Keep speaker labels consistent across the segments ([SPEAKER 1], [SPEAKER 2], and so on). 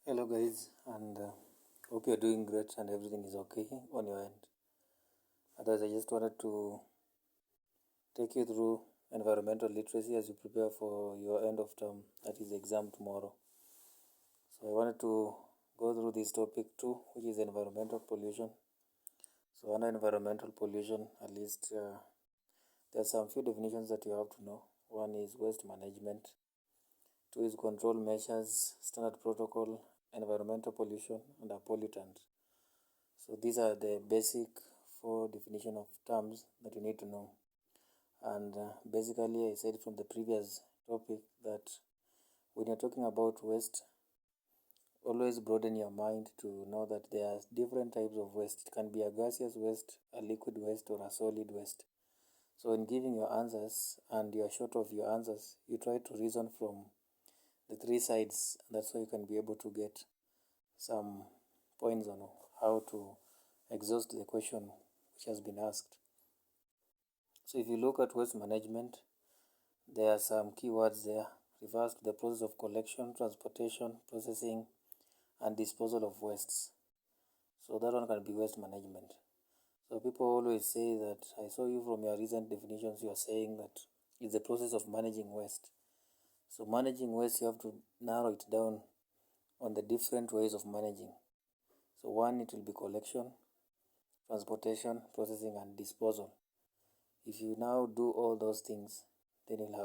[SPEAKER 1] Hello guys, and hope you're doing great and everything is okay on your end. Otherwise, I just wanted to take you through environmental literacy as you prepare for your end of term, that is exam tomorrow. So I wanted to go through this topic too, which is environmental pollution. So under environmental pollution, at least there are some few definitions that you have to know. One is waste management. Two is control measures, standard protocol, environmental pollution, and a pollutant. So these are the basic four definition of terms that you need to know. And basically, I said from the previous topic that when you're talking about waste, always broaden your mind to know that there are different types of waste. It can be a gaseous waste, a liquid waste, or a solid waste. So in giving your answers and you're short of your answers, you try to reason from the three sides. That's how you can be able to get some points on how to exhaust the question which has been asked. So if you look at waste management, there are some keywords there. Refers to the process of collection, transportation, processing, and disposal of wastes. So that one can be waste management. So people always say that, I saw you from your recent definitions, you are saying that it's the process of managing waste. So managing waste, you have to narrow it down on the different ways of managing. So one, it will be collection, transportation, processing, and disposal. If you now do all those things, then you'll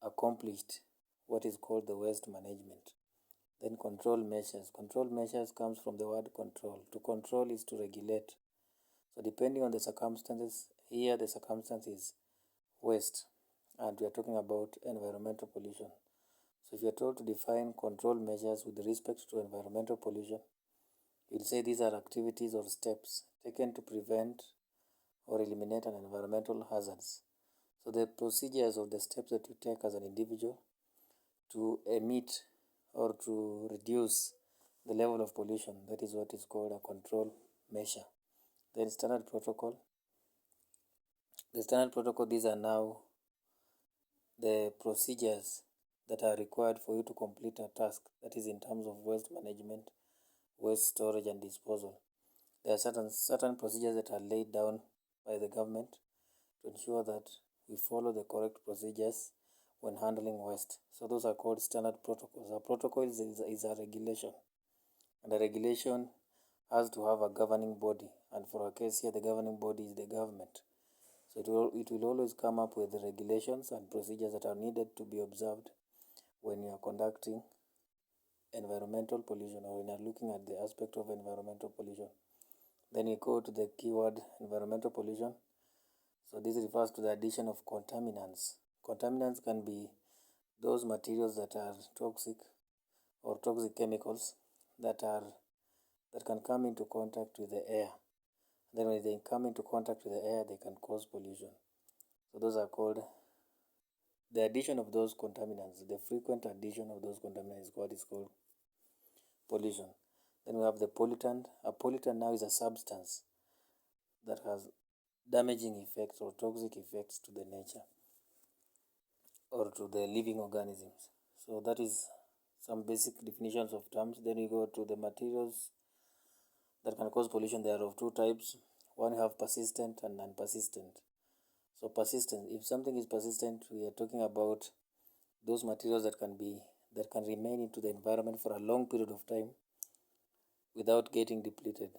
[SPEAKER 1] have accomplished what is called the waste management. Then control measures. Control measures comes from the word control. To control is to regulate. So depending on the circumstances, here the circumstance is waste, and we are talking about environmental pollution. So if you are told to define control measures with respect to environmental pollution, you'll say these are activities or steps taken to prevent or eliminate an environmental hazards. So the procedures or the steps that you take as an individual to emit or to reduce the level of pollution, that is what is called a control measure. Then standard protocol. The standard protocol, these are now the procedures that are required for you to complete a task, that is in terms of waste management, waste storage and disposal. There are certain procedures that are laid down by the government to ensure that we follow the correct procedures when handling waste. So those are called standard protocols. A protocol is a regulation, and a regulation has to have a governing body, and for our case here, the governing body is the government. So it will always come up with the regulations and procedures that are needed to be observed when you are conducting environmental pollution, or when you are looking at the aspect of environmental pollution. Then you go to the keyword environmental pollution. So this refers to the addition of contaminants. Contaminants can be those materials that are toxic or toxic chemicals that can come into contact with the air. Then when they come into contact with the air, they can cause pollution. So those are called the addition of those contaminants. The frequent addition of those contaminants is what is called pollution. Then we have the pollutant. A pollutant now is a substance that has damaging effects or toxic effects to the nature or to the living organisms. So that is some basic definitions of terms. Then we go to the materials that can cause pollution. There are of two types. One, you have persistent and non-persistent. So persistent, if something is persistent, we are talking about those materials that can remain into the environment for a long period of time without getting depleted.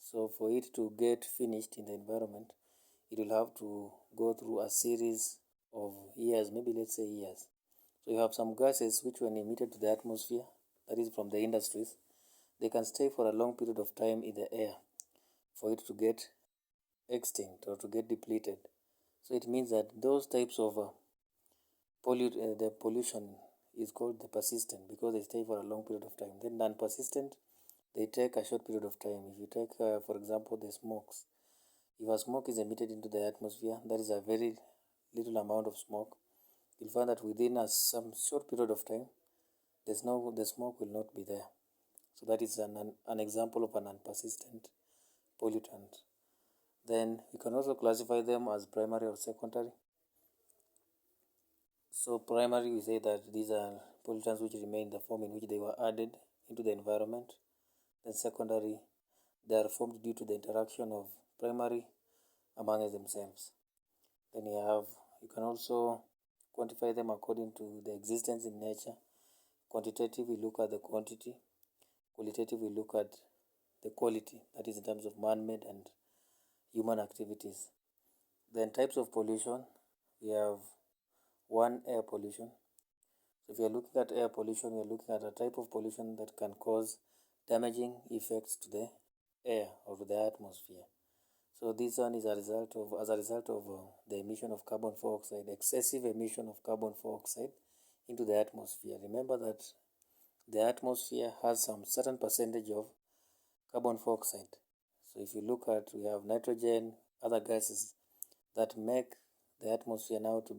[SPEAKER 1] So for it to get finished in the environment, it will have to go through a series of years, maybe let's say years. So you have some gases which when emitted to the atmosphere, that is from the industries, they can stay for a long period of time in the air for it to get extinct or to get depleted. So it means that those types of the pollution is called the persistent because they stay for a long period of time. Then non-persistent, they take a short period of time. If you take, for example, the smokes, if a smoke is emitted into the atmosphere, that is a very little amount of smoke. You'll find that within some short period of time, the smoke will not be there. So that is an example of an unpersistent pollutant. Then you can also classify them as primary or secondary. So primary, we say that these are pollutants which remain in the form in which they were added into the environment. Then secondary, they are formed due to the interaction of primary among themselves. Then you can also quantify them according to the existence in nature. Quantitative, we look at the quantity. Qualitative, we look at the quality, that is in terms of man-made and human activities. Then types of pollution, we have one, air pollution. So if you are looking at air pollution, we are looking at a type of pollution that can cause damaging effects to the air or to the atmosphere. So this one is as a result of the emission of carbon dioxide, excessive emission of carbon dioxide into the atmosphere. Remember that the atmosphere has some certain percentage of carbon dioxide. So if you look at, we have nitrogen, other gases that make the atmosphere now to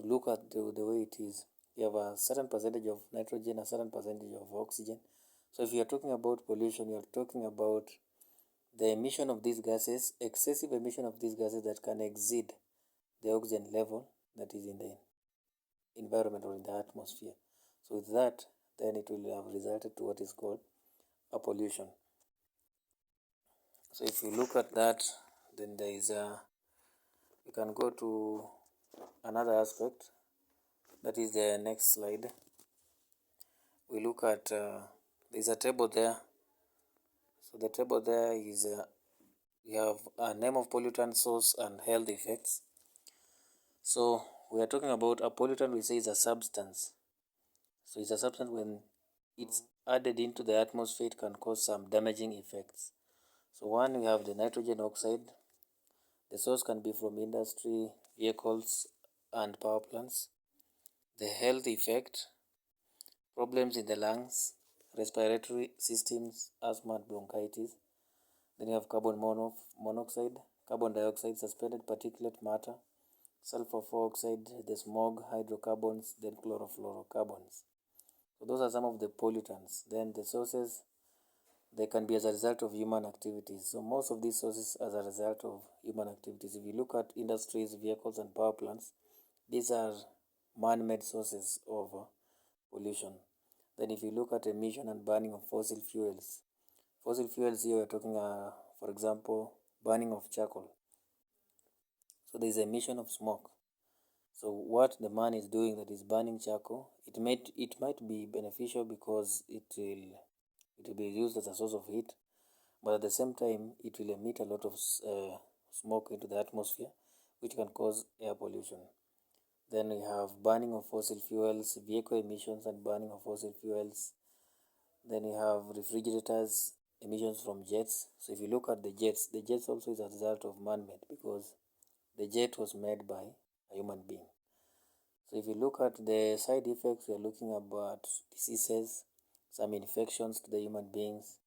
[SPEAKER 1] look at the way it is. You have a certain percentage of nitrogen, a certain percentage of oxygen. So if you are talking about pollution, you are talking about the emission of these gases, excessive emission of these gases that can exceed the oxygen level that is in the environment or in the atmosphere. So with that, then it will have resulted to what is called a pollution. So if you look at that, then there is you can go to another aspect. That is the next slide. We look at, there's a table there. So the table there is, we have a name of pollutant, source, and health effects. So we are talking about a pollutant, we say is a substance. So it's a substance when it's added into the atmosphere, it can cause some damaging effects. So one, we have the nitrogen oxide. The source can be from industry, vehicles, and power plants. The health effect, problems in the lungs, respiratory systems, asthma, and bronchitis. Then you have carbon monoxide, carbon dioxide, suspended particulate matter, sulfur dioxide, the smog, hydrocarbons, then chlorofluorocarbons. So those are some of the pollutants. Then the sources, they can be as a result of human activities. So most of these sources as a result of human activities. If you look at industries, vehicles, and power plants, these are man-made sources of pollution. Then if you look at emission and burning of fossil fuels here we're talking, for example, burning of charcoal. So there is emission of smoke. So what the man is doing, that is burning charcoal, it might be beneficial because it will be used as a source of heat, but at the same time it will emit a lot of smoke into the atmosphere, which can cause air pollution. Then we have burning of fossil fuels, vehicle emissions and burning of fossil fuels. Then we have refrigerators, emissions from jets. So if you look at the jets also is a result of man-made because the jet was made by a human being. So if you look at the side effects, we are looking about diseases, some infections to the human beings,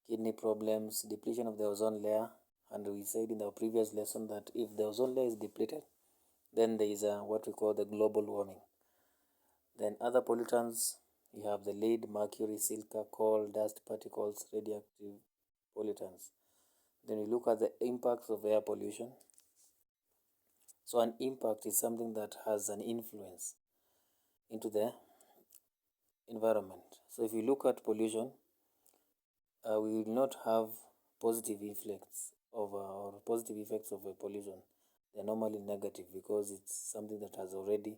[SPEAKER 1] kidney problems, depletion of the ozone layer. And we said in our previous lesson that if the ozone layer is depleted, then there is what we call the global warming. Then other pollutants, you have the lead, mercury, silica, coal, dust particles, radioactive pollutants. Then we look at the impacts of air pollution. So an impact is something that has an influence into the environment. So if you look at pollution, we will not have positive effects or positive effects of a pollution. They are normally negative because it's something that has already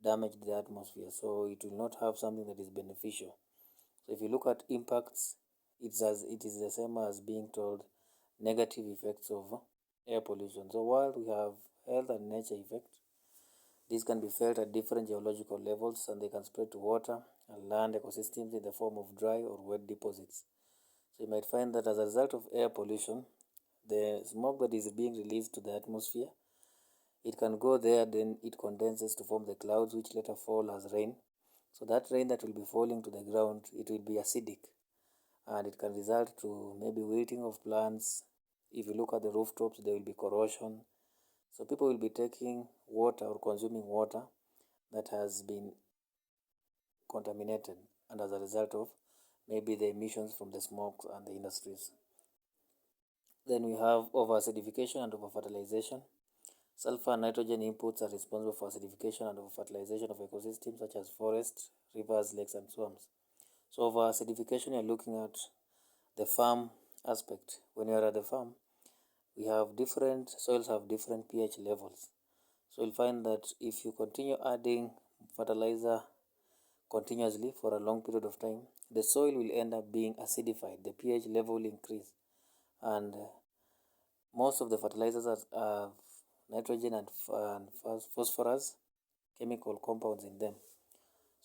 [SPEAKER 1] damaged the atmosphere. So it will not have something that is beneficial. So if you look at impacts, it is the same as being told negative effects of air pollution. So while we have health and nature effects, these can be felt at different geological levels and they can spread to water and land ecosystems in the form of dry or wet deposits. So you might find that as a result of air pollution, the smoke that is being released to the atmosphere, it can go there, then it condenses to form the clouds which later fall as rain. So that rain that will be falling to the ground, it will be acidic and it can result to maybe wilting of plants. If you look at the rooftops, there will be corrosion. So people will be taking water or consuming water that has been contaminated and as a result of maybe the emissions from the smoke and the industries. Then we have over-acidification and over-fertilization. Sulfur and nitrogen inputs are responsible for acidification and over-fertilization of ecosystems such as forests, rivers, lakes, and swamps. So for acidification, you're looking at the farm aspect. When you're at the farm, we have different soils have different pH levels. So you'll find that if you continue adding fertilizer continuously for a long period of time, the soil will end up being acidified. The pH level will increase, and most of the fertilizers have nitrogen and phosphorus chemical compounds in them.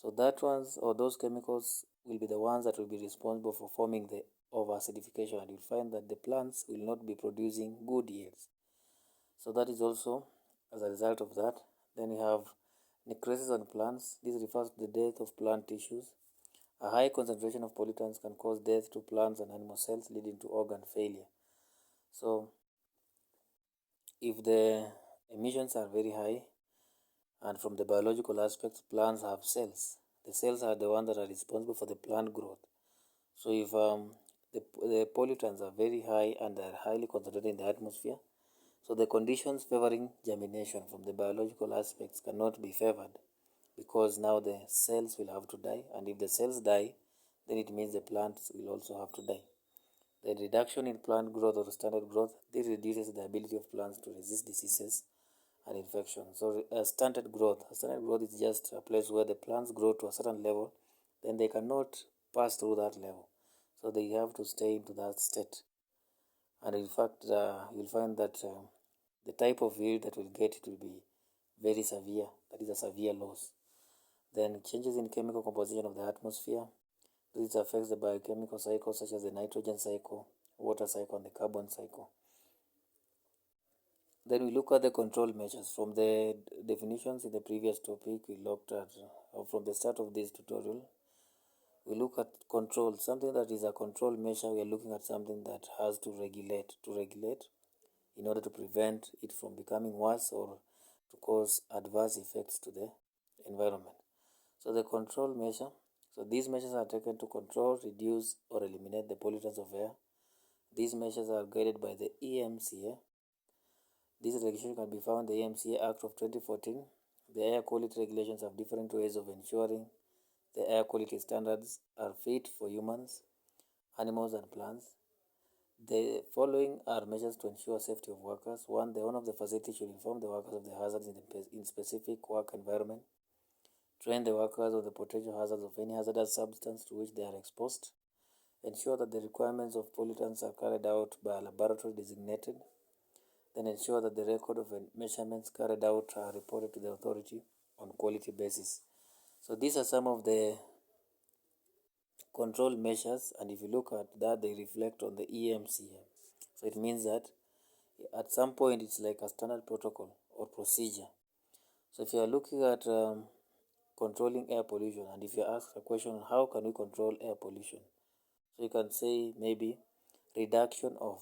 [SPEAKER 1] So that ones or those chemicals will be the ones that will be responsible for forming the over acidification, and you'll find that the plants will not be producing good yields. So that is also as a result of that. Then you have necrosis on plants. This refers to the death of plant tissues. A high concentration of pollutants can cause death to plants and animal cells, leading to organ failure. So if the emissions are very high, and from the biological aspect, plants have cells. The cells are the ones that are responsible for the plant growth. So if the pollutants are very high and are highly concentrated in the atmosphere, so the conditions favoring germination from the biological aspects cannot be favored, because now the cells will have to die, and if the cells die, then it means the plants will also have to die. The reduction in plant growth or standard growth, this reduces the ability of plants to resist diseases and infections. So stunted growth is just a place where the plants grow to a certain level, then they cannot pass through that level, so they have to stay into that state. And in fact, you'll find that the type of yield that we'll get, it will be very severe. That is a severe loss. Then changes in chemical composition of the atmosphere. This affects the biochemical cycle, such as the nitrogen cycle, water cycle, and the carbon cycle. Then we look at the control measures. From the definitions in the previous topic, we looked at, or from the start of this tutorial, we look at control. Something that is a control measure, we are looking at something that has to regulate in order to prevent it from becoming worse or to cause adverse effects to the environment. So the control measure, so these measures are taken to control, reduce, or eliminate the pollutants of air. These measures are guided by the EMCA. This regulation can be found in the EMCA Act of 2014. The air quality regulations have different ways of ensuring the air quality standards are fit for humans, animals, and plants. The following are measures to ensure safety of workers. 1. The owner of the facility should inform the workers of the hazards in specific work environment. Train the workers on the potential hazards of any hazardous substance to which they are exposed. Ensure that the requirements of pollutants are carried out by a laboratory designated. Then ensure that the record of measurements carried out are reported to the authority on quality basis. So these are some of the control measures, and if you look at that, they reflect on the EMCA. So it means that at some point it's like a standard protocol or procedure. So if you are looking at controlling air pollution, and if you ask a question, how can we control air pollution? So you can say maybe reduction of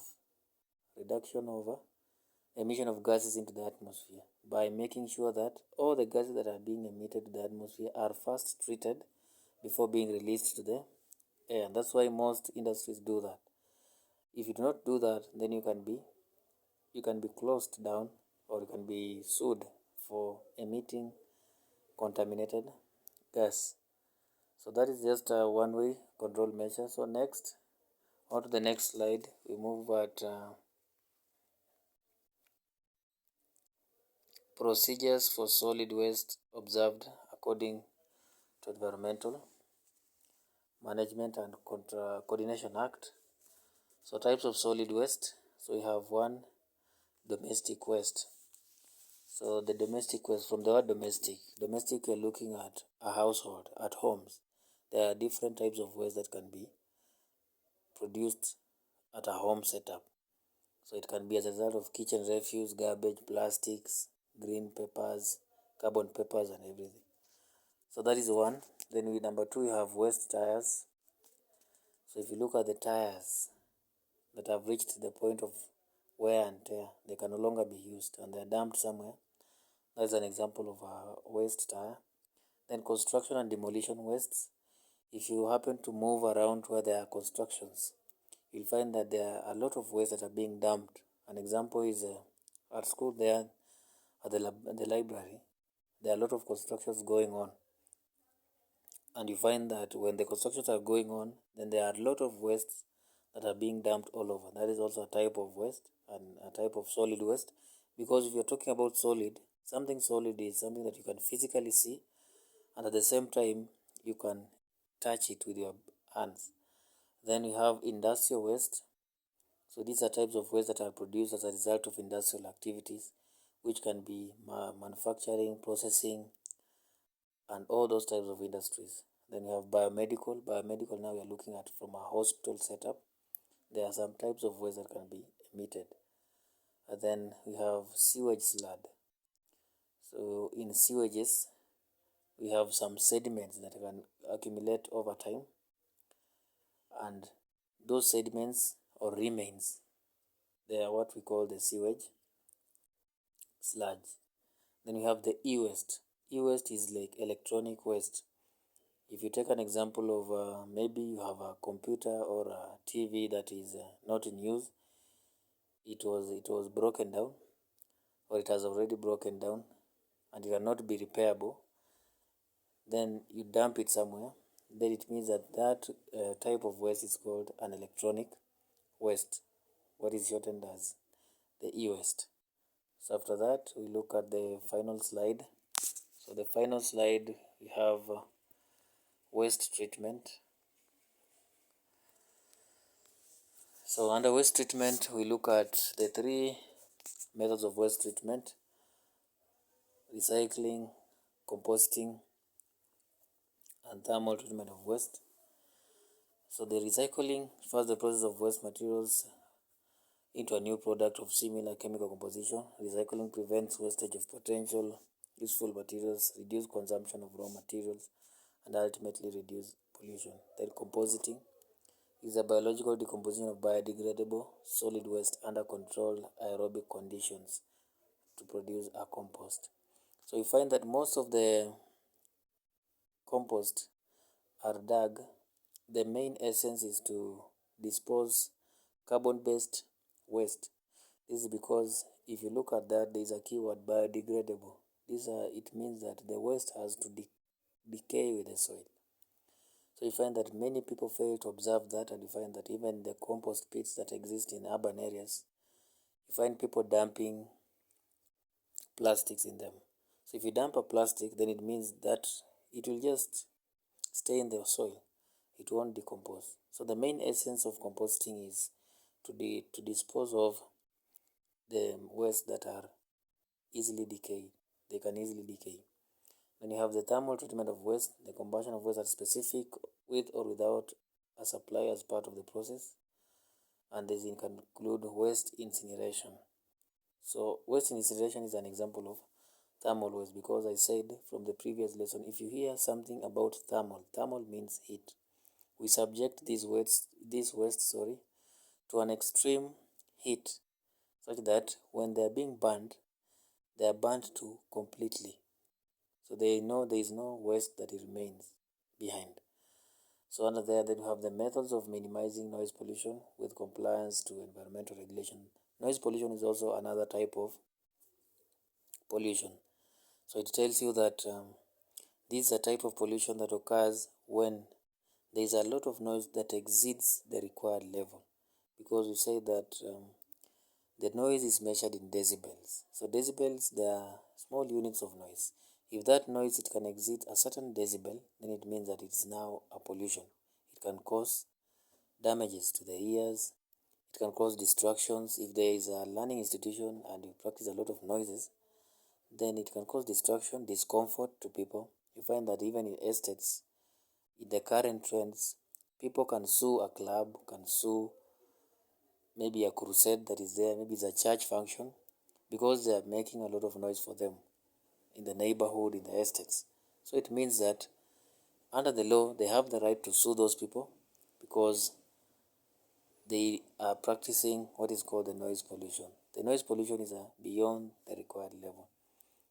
[SPEAKER 1] emission of gases into the atmosphere, by making sure that all the gases that are being emitted to the atmosphere are first treated before being released to the air. And that's why most industries do that. If you do not do that, then you can be closed down, or you can be sued for emitting contaminated gas. So that is just a one-way control measure. So next, on to the next slide, we move at procedures for solid waste observed according to Environmental Management and Coordination Act. So types of solid waste. So we have 1, domestic waste. So the domestic waste, from the word domestic, you're looking at a household, at homes. There are different types of waste that can be produced at a home setup. So it can be as a result of kitchen refuse, garbage, plastics, green papers, carbon papers, and everything. So that is 1. Then with number 2, you have waste tires. So if you look at the tires that have reached the point of wear and tear, they can no longer be used and they are dumped somewhere. That's an example of a waste tire. Then construction and demolition wastes. If you happen to move around where there are constructions, you'll find that there are a lot of waste that are being dumped. An example is at school there, at the library, there are a lot of constructions going on. and you find that when the constructions are going on, then there are a lot of wastes that are being dumped all over. That is also a type of waste and a type of solid waste, because if you're talking about solid, something solid is something that you can physically see, and at the same time you can touch it with your hands. Then we have industrial waste. So these are types of waste that are produced as a result of industrial activities, which can be manufacturing, processing, and all those types of industries. Then we have biomedical. Biomedical, now we are looking at from a hospital setup. There are some types of waste that can be emitted. And then we have sewage sludge. So in sewages, we have some sediments that can accumulate over time, and those sediments or remains, they are what we call the sewage sludge. Then we have the e-waste. E-waste is like electronic waste. If you take an example of maybe you have a computer or a TV that is not in use, it was broken down, or it has already broken down and it cannot be repairable, then you dump it somewhere, then it means that type of waste is called an electronic waste, what is shortened as the e-waste. So after that, we look at the final slide. So the final slide, we have waste treatment. So under waste treatment, we look at the three methods of waste treatment: recycling, composting, and thermal treatment of waste. So the recycling, first the process of waste materials into a new product of similar chemical composition. Recycling prevents wastage of potential useful materials, reduce consumption of raw materials, and ultimately reduce pollution. Then compositing is a biological decomposition of biodegradable solid waste under controlled aerobic conditions to produce a compost. So you find that most of the compost are dug. The main essence is to dispose carbon-based waste. This is because if you look at that, there is a keyword biodegradable. It means that the waste has to decay with the soil. So you find that many people fail to observe that, and you find that even the compost pits that exist in urban areas, you find people dumping plastics in them. So if you dump a plastic, then it means that it will just stay in the soil. It won't decompose. So the main essence of composting is to dispose of the waste that are easily decayed. They can easily decay. Then you have the thermal treatment of waste, the combustion of waste are specific with or without a supply as part of the process. And this can include waste incineration. So waste incineration is an example of thermal waste, because I said from the previous lesson, if you hear something about thermal means heat. We subject this waste to an extreme heat, such that when they are being burned, they are burnt to completely. So they know there is no waste that remains behind. So under there, then you have the methods of minimizing noise pollution with compliance to environmental regulation. Noise pollution is also another type of pollution. So it tells you that this is a type of pollution that occurs when there is a lot of noise that exceeds the required level. Because we say that the noise is measured in decibels. So decibels, they are small units of noise. If that noise, it can exceed a certain decibel, then it means that it's now a pollution. It can cause damages to the ears. It can cause distractions. If there is a learning institution and you practice a lot of noises, then it can cause distraction, discomfort to people. You find that even in estates, in the current trends, people can sue a club, can sue maybe a crusade that is there, maybe it's a church function, because they are making a lot of noise for them in the neighborhood, in the estates. So it means that under the law, they have the right to sue those people because they are practicing what is called the noise pollution. The noise pollution is beyond the required level.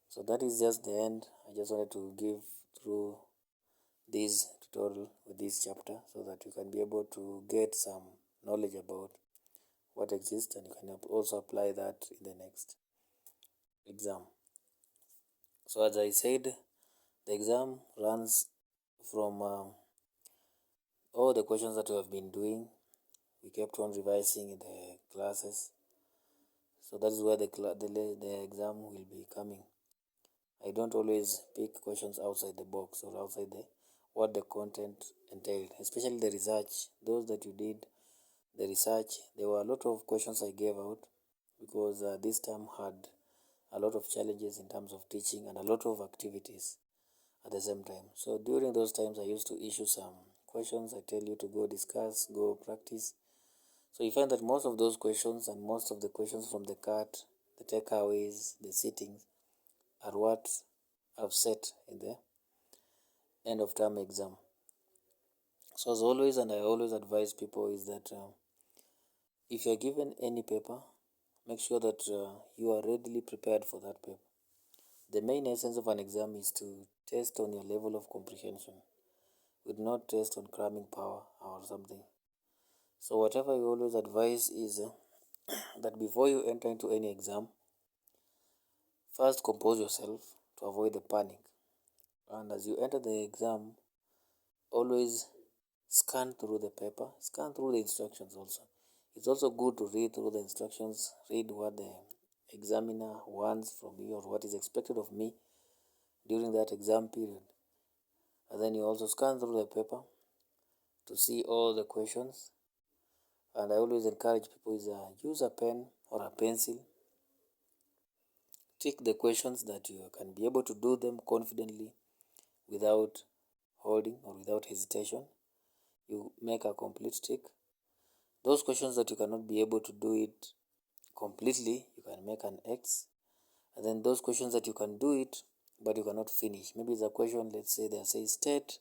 [SPEAKER 1] So that is just the end. I just wanted to give through this tutorial with this chapter so that you can be able to get some knowledge about what exists, and you can also apply that in the next exam. So as I said, the exam runs from all the questions that we have been doing. We kept on revising in the classes, so that is where the exam will be coming. I don't always pick questions outside the box or outside the what the content entailed, especially the research. Those that you did the research, there were a lot of questions I gave out because this term had a lot of challenges in terms of teaching and a lot of activities at the same time. So during those times, I used to issue some questions. I tell you to go discuss, go practice. So you find that most of those questions and most of the questions from the card, the takeaways, the sittings are what I've set in the end of term exam. So as always, and I always advise people is that if you are given any paper, make sure that you are readily prepared for that paper. The main essence of an exam is to test on your level of comprehension. Would not test on cramming power or something. So whatever you always advise is that before you enter into any exam, first compose yourself to avoid the panic. And as you enter the exam, always scan through the paper, scan through the instructions also. It's also good to read through the instructions, read what the examiner wants from you or what is expected of me during that exam period. And then you also scan through the paper to see all the questions. And I always encourage people is use a pen or a pencil. Tick the questions that you can be able to do them confidently without holding or without hesitation. You make a complete tick. Those questions that you cannot be able to do it completely, you can make an X. And then those questions that you can do it but you cannot finish. Maybe it's a question, let's say they say state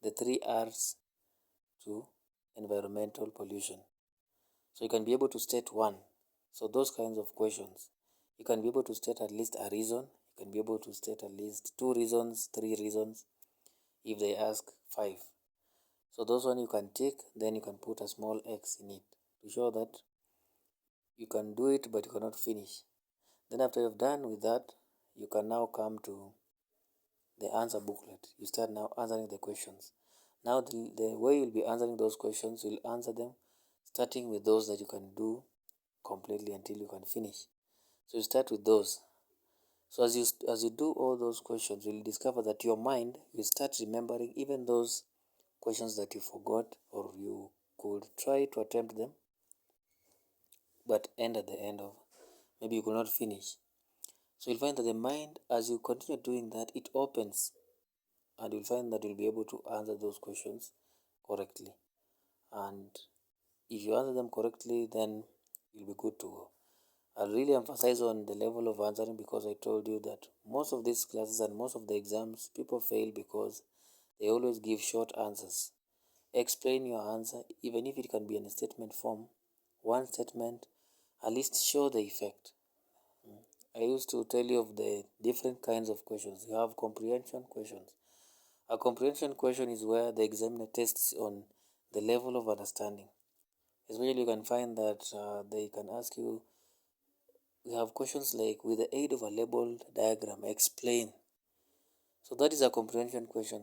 [SPEAKER 1] the 3 R's to environmental pollution. So you can be able to state one. So those kinds of questions, you can be able to state at least a reason. You can be able to state at least 2 reasons, 3 reasons if they ask 5. So those one you can tick, then you can put a small X in it to show that you can do it but you cannot finish. Then after you've done with that, you can now come to the answer booklet. You start now answering the questions. Now the way you'll be answering those questions, you'll answer them starting with those that you can do completely until you can finish. So you start with those. So as you do all those questions, you'll discover that your mind will start remembering even those questions that you forgot or you could try to attempt them but end at the end of maybe you could not finish. So you'll find that the mind, as you continue doing that, it opens and you'll find that you'll be able to answer those questions correctly. And if you answer them correctly, then you'll be good to go. I'll really emphasize on the level of answering because I told you that most of these classes and most of the exams, people fail because they always give short answers. Explain your answer, even if it can be in a statement form. One statement, at least show the effect. I used to tell you of the different kinds of questions. You have comprehension questions. A comprehension question is where the examiner tests on the level of understanding. Especially you can find that they can ask you, we have questions like, with the aid of a labeled diagram, explain. So that is a comprehension question.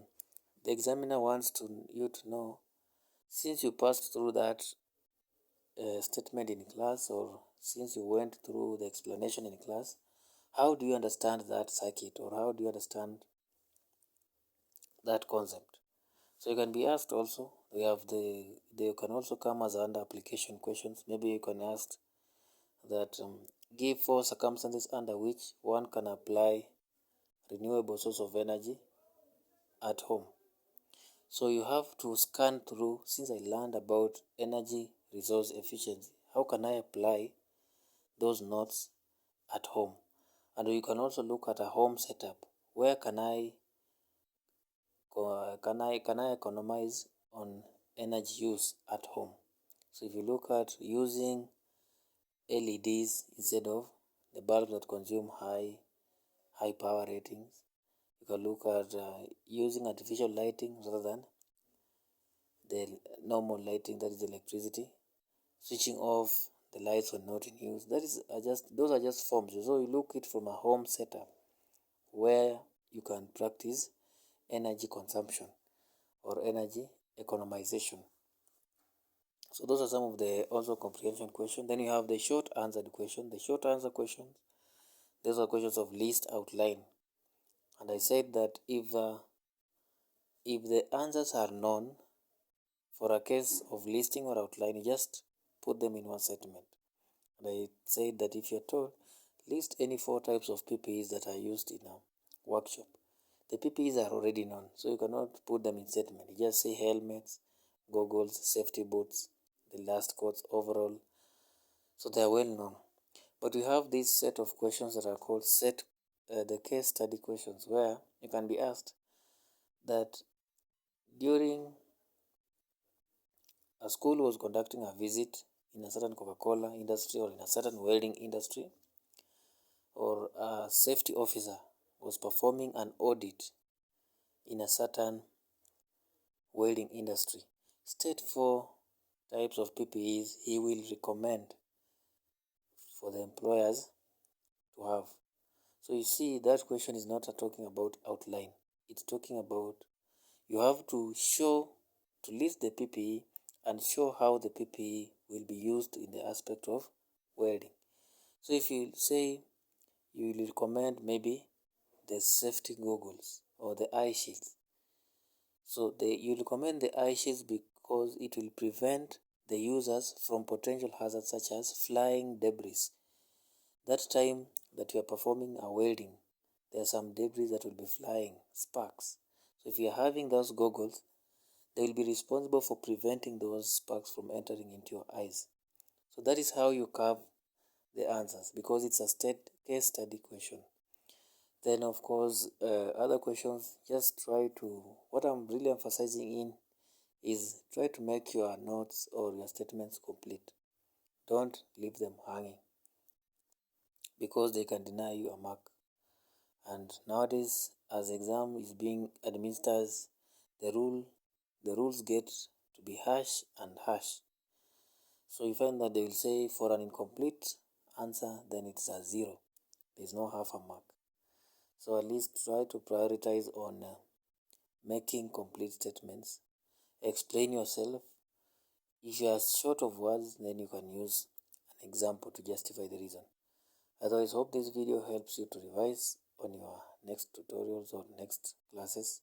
[SPEAKER 1] The examiner wants you to know, since you passed through that statement in class or since you went through the explanation in class, how do you understand that circuit or how do you understand that concept? So you can be asked also, they can also come as under application questions. Maybe you can ask that give 4 circumstances under which one can apply renewable source of energy at home. So you have to scan through, since I learned about energy resource efficiency, how can I apply those notes at home? And you can also look at a home setup. Where can I economize on energy use at home? So if you look at using LEDs instead of the bulbs that consume high power ratings, you can look at using artificial lighting rather than the normal lighting, that is electricity, switching off the lights when not in use. Those are just forms. So you look it from a home setup where you can practice energy consumption. or energy economization. So those are some of the also comprehension questions. Then you have the short answered question. The short answer questions, those are questions of list outline. And I said that if the answers are known for a case of listing or outline, you just put them in one statement. And I said that if you're told, list any 4 types of PPEs that are used in a workshop, the PPEs are already known, so you cannot put them in statement. You just say helmets, goggles, safety boots, the last coats, overall. So they are well known. But we have this set of questions that are called the case study questions, where you can be asked that during a school was conducting a visit in a certain Coca-Cola industry or in a certain welding industry, or a safety officer was performing an audit in a certain welding industry. State 4 types of PPEs he will recommend for the employers to have. So you see, that question is not talking about outline. It's talking about you have to list the PPE and show how the PPE will be used in the aspect of welding. So if you say you will recommend maybe the safety goggles or the eye shields. So you recommend the eye shields because it will prevent the users from potential hazards such as flying debris. That time that you are performing a welding, there are some debris that will be flying, sparks. So if you are having those goggles, they will be responsible for preventing those sparks from entering into your eyes. So that is how you curve the answers, because it's a case study question. Then of course, other questions, just what I'm really emphasizing in is try to make your notes or your statements complete. Don't leave them hanging, because they can deny you a mark. And nowadays, as exam is being administered, the rules get to be harsh and harsh. So you find that they will say for an incomplete answer, then it's a 0. There's no half a mark. So at least try to prioritize on making complete statements. Explain yourself. If you are short of words, then you can use an example to justify the reason. Otherwise, hope this video helps you to revise on your next tutorials or next classes.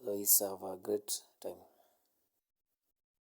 [SPEAKER 1] Otherwise, have a great time.